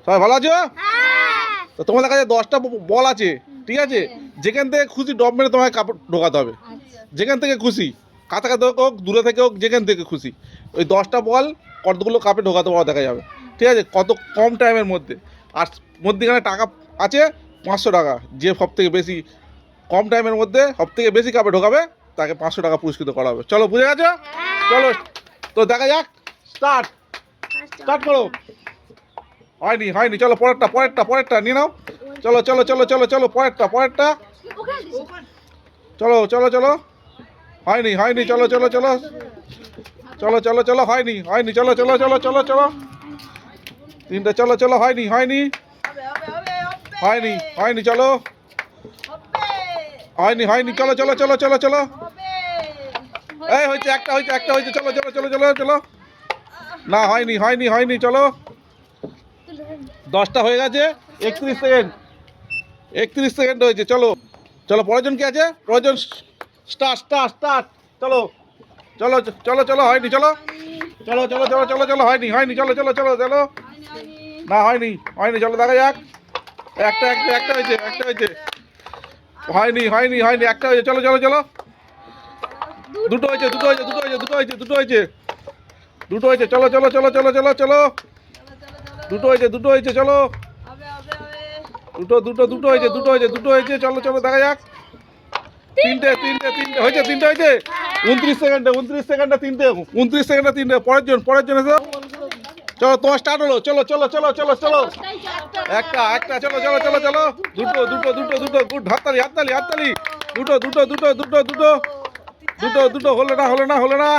সবাই ভালো আছো? তো তোমাদের কাছে 10টা বল আছে, ঠিক আছে? যেখান থেকে খুশি ডব মেরে তোমাকে কাপড় ঢোকাতে হবে, যেখান থেকে খুশি, কাছাকাছি হোক দূরে থেকে হোক, যেখান থেকে খুশি ওই 10টা বল কতগুলো কাপে ঢোকাতে পারো দেখা যাবে, ঠিক আছে? কত কম টাইমের মধ্যে। আর মধ্যেখানে টাকা আছে 500 টাকা, যে সব থেকে বেশি কম টাইমের মধ্যে সব থেকে বেশি কাপে ঢোকাবে তাকে 500 টাকা পুরস্কৃত করা হবে। চলো, বুঝে গেছো? চলো তো দেখা যাক, স্টার্ট স্টার্ট করো। হয়নি হয়নি, চলো পরেরটা পরেরটা পরেরটা নিয়ে নাও। চলো চলো চলো চলো চলো পরেরটা পরেরটা, চলো চলো চলো। হয়নি হয়নি, চলো চলো চলো চলো চলো চলো, হয়নি হয়নি, চলো চলো চলো চলো চলো। তিনটে, চলো চলো, হয়নি হয়নি হয়নি হয়নি, চলো হয়নি হয়নি, চলো চলো চলো চলো চলো। এই হয়েছে, একটা হয়েছে, একটা হয়েছে, চলো চলো চলো চলো চলো। না হয়নি হয়নি হয়নি, চলো। 10টা হয়ে গেছে, 31 সেকেন্ড, 31 সেকেন্ড হয়েছে। চলো চলো, পরেরজন কি আছে? পরেরজন স্টার্ট স্টার্ট স্টার্ট, চলো চলো চলো চলো। হয়নি, চলো চলো চলো চলো চলো চলো। হয়নি হয়নি, চলো চলো চলো চলো। না হয়নি হয়নি, চলো দেখা যাক। একটা একটা একটা হয়েছে, একটা হয়েছে। হয়নি হয়নি হয়নি, একটা হয়েছে, চলো চলো চলো। দুটো হয়েছে, দুটো হয়েছে, দুটো হয়েছে, দুটো হয়েছে, দুটো হয়েছে, দুটো হয়েছে, চলো চলো চলো চলো চলো চলো। দুটো হয়েছে, দুটো হয়েছে, চলো। দুটো দুটো দুটো হয়েছে, দুটো হয়েছে, দুটো হয়েছে, চলো চলো দেখা যাক। তিনটে তিনটে তিনটে হয়েছে, তিনটে হয়েছে। 29 সেকেন্ডে, 29 সেকেন্ডে তিনটে, 29 সেকেন্ডে তিনটে। পরের জন, পরের জন এসো। চলো, তোমার স্টার্ট হলো, চলো চলো চলো চলো চলো। একটা একটা, চলো চলো চলো চলো। দুটো দুটো দুটো দুটো, গুড, হাততালি হাততালি হাততালি। দুটো দুটো দুটো দুটো দুটো দুটো দুটো, হলো না হলো না হলো না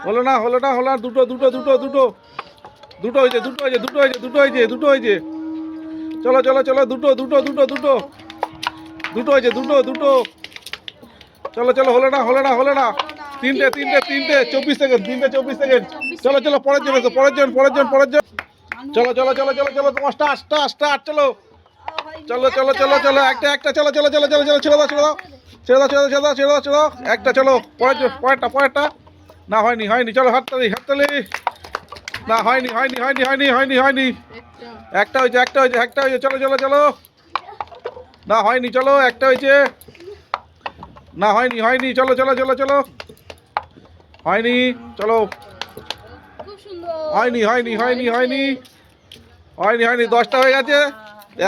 হলো না হলো না হলো না। দুটো দুটো দুটো দুটো দুটো হয়েছে, দুটো হয়েছে, দুটো হয়েছে, দুটো হয়েছে, দুটো হয়েছে। চলো চলো চলো, দুটো দুটো দুটো দুটো দুটো হয়েছে, দুটো দুটো। চলো চলো, হলো না হলো না হলো না। তিনটে তিনটে তিনটে, 24 সেকেন্ড, তিনটে 24 সেকেন্ড। চলো চলো, পরের জন এসো, পরের জন পরের জন পরের জন। চলো চলো চলো চলো চলো, তোমার স্টার্ট স্টার্ট স্টার্ট, চলো চলো চলো চলো চলো। একটা একটা, চলো চলো চলো চলো চলো, ছেড়ে দাও ছেড়ে দাও ছেড়ে দাও ছেড়ে দাও ছেড়ে দাও ছেড়ে দাও ছেড়ে দাও। একটা, চলো পরের জন, পরেরটা পরেরটা। না হয়নি হয়নি, চলো হাততালি হাততালি। না হয়নি হয়নি হয়নি হয়নি হয়নি হয়নি। একটা হয়েছে, একটা হয়েছে, একটা হয়েছে, চলো চলো চলো। না হয়নি, চলো, একটা হয়েছে। না হয়নি হয়নি, চলো চলো চলো চলো। হয়নি, চলো। হয়নি হয়নি হয়নি হয়নি হয়নি হয়নি, 10টা হয়ে গেছে,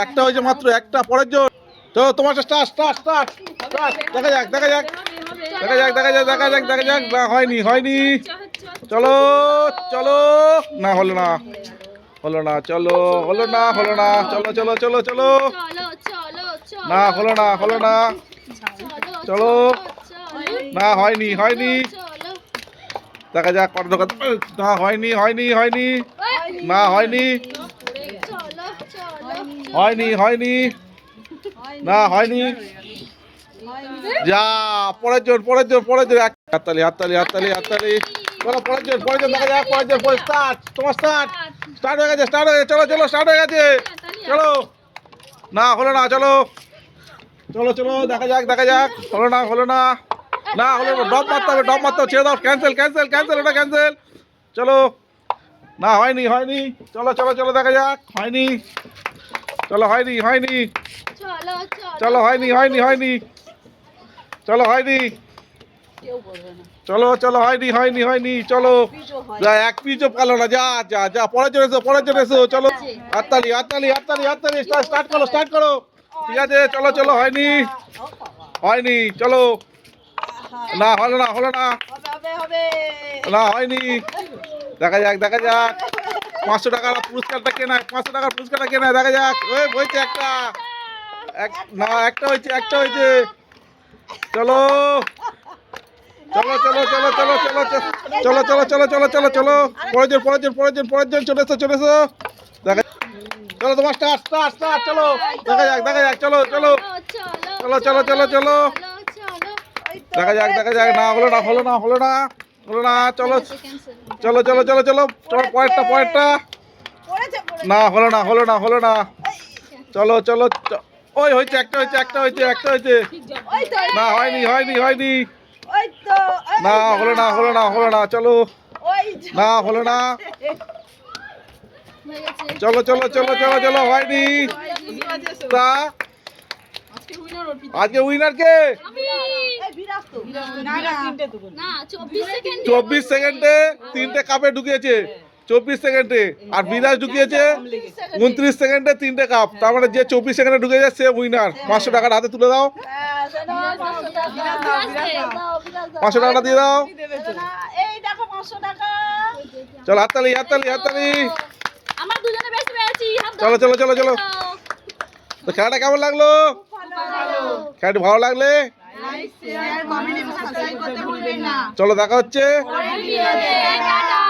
একটা হয়েছে মাত্র, একটা। পরের জন, চলো তোমার স্টার্ট স্টার্ট স্টার্ট স্টার্ট। দেখা যাক দেখা যাক দেখা যাক দেখা যাক দেখা যাক দেখা যাক। না হয়নি হয়নি, চলো চলো। না হলো না হলো না, চলো হলো না হলো না, চলো চলো চলো চলো। না হলো না হলো না, চলো। না হয়নি হয়নি, দেখা যাক কত টাকা। না হয়নি হয়নি হয়নি, না হয়নি হয়নি হয়নি, না হয়নি। যা, পরের জন পরের জন পরের জন। হাততালি হাততালি হাততালি হাততালি। চলো পরের জন পরের জন, দেখা যাক পরের জন। পরে স্টার্ট, তোমার স্টার্ট স্টার্ট হয়ে গেছে, স্টার্ট হয়ে গেছে, চলো চলো, স্টার্ট হয়ে গেছে, চলো। না হলো না, চলো চলো চলো, দেখা যাক দেখা যাক। হলো না হলো না, না হলো না। ডব মারতে হবে, ডব মারতে হবে, ছেড়ে দাও, ক্যান্সেল ক্যান্সেল ক্যান্সেল, ওটা ক্যান্সেল। চলো, না হয়নি হয়নি, চলো চলো চলো, দেখা যাক। হয়নি, চলো, হয়নি হয়নি, চলো, হয়নি হয়নি হয়নি, চলো, হয়নি, চলো চলো, হয়নি হয়নি হয়নি, চলো। যা, এক পিচও পালো না, যা যা যা। পরের জন এসো, পরের জন এসো, চলো। হাততালি হাততালি হাততালি হাততালি, স্টার্ট করো স্টার্ট করো। ঠিক আছে, চলো চলো। হয়নি হয়নি, চলো। না হলো না হলো না, না হয়নি। দেখা যাক দেখা যাক, 500 টাকার পুরস্কারটা কে নেয়, 500 টাকার পুরস্কারটা কে নেয়, দেখা যাক। ওই হয়েছে একটা, না একটা হয়েছে, একটা হয়েছে। চলো চলো চলো চলো চলো চলো চলো চলো চলো চলো চলো চলো। পরের জন পরের জন পরের জন পরের জন, চলে এসো চলে এসো, দেখা। চলো তোমার স্টার্ট স্টার্ট স্টার্ট, চলো দেখা যাক দেখা যাক, চলো চলো চলো চলো চলো চলো, দেখা যাক দেখা যাক। না হলো না হলো না হলো না হলো না, চলো চলো চলো চলো চলো চলো, পরেরটা পরেরটা। না হলো না হলো না হলো না, চলো চলো। ওই হয়েছে, একটা হয়েছে, একটা হয়েছে, একটা হয়েছে। না হয়নি হয়নি হয়নি, না হলো না হলো না হলো না, চলো। না হলো না, হয়ে গেছে। চলো চলো চলো চলো চলো হয়নি তা আজকে উইনার কে আমি না 24 সেকেন্ড 24 সেকেন্ডে 3টে কাপে ঢুকিয়েছে 24 সেকেন্ডে আর বিরাজ ঢুকিয়েছে 29 সেকেন্ডে 3টে কাপ তার মানে যে 24 সেকেন্ডে ঢুকেছে সে উইনার 500 টাকার হাতে তুলে দাও 500 টাকাটা দিয়ে দাও এই দেখো 500 টাকা। চলো হাততালি হাততালি হাততালি আমরা দুজনে বেশি পেয়েছি হাত চলো চলো চলো চলো তো খেলাটা কেমন লাগলো খেলাটি ভালো লাগলে লাইক শেয়ার কমেন্ট এবং সাবস্ক্রাইব করতে ভুলবেন না। চলো দেখা হচ্ছে টাটা